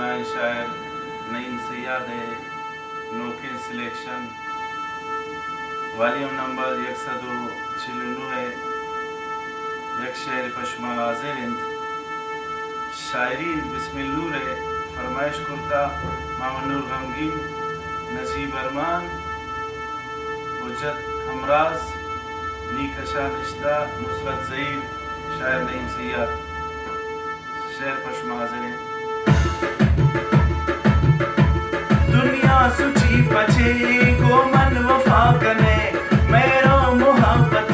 बनाए शायर नईम सैयद है नोके सिलेक्शन वॉल्यूम नंबर 196 है एक शेर पश्मा हाजिर इंद शायरी इंद बिस्मिल्लूर है फरमाइश कुर्ता मामनूर गमगीन नजीब अरमान उजत हमराज नीकशा रिश्ता नुसरत ज़हीर शायर नईम सैयद शेर पश्मा हाजिर है। दुनिया सुची बचे को मन वफा कने मेरो मोहब्बत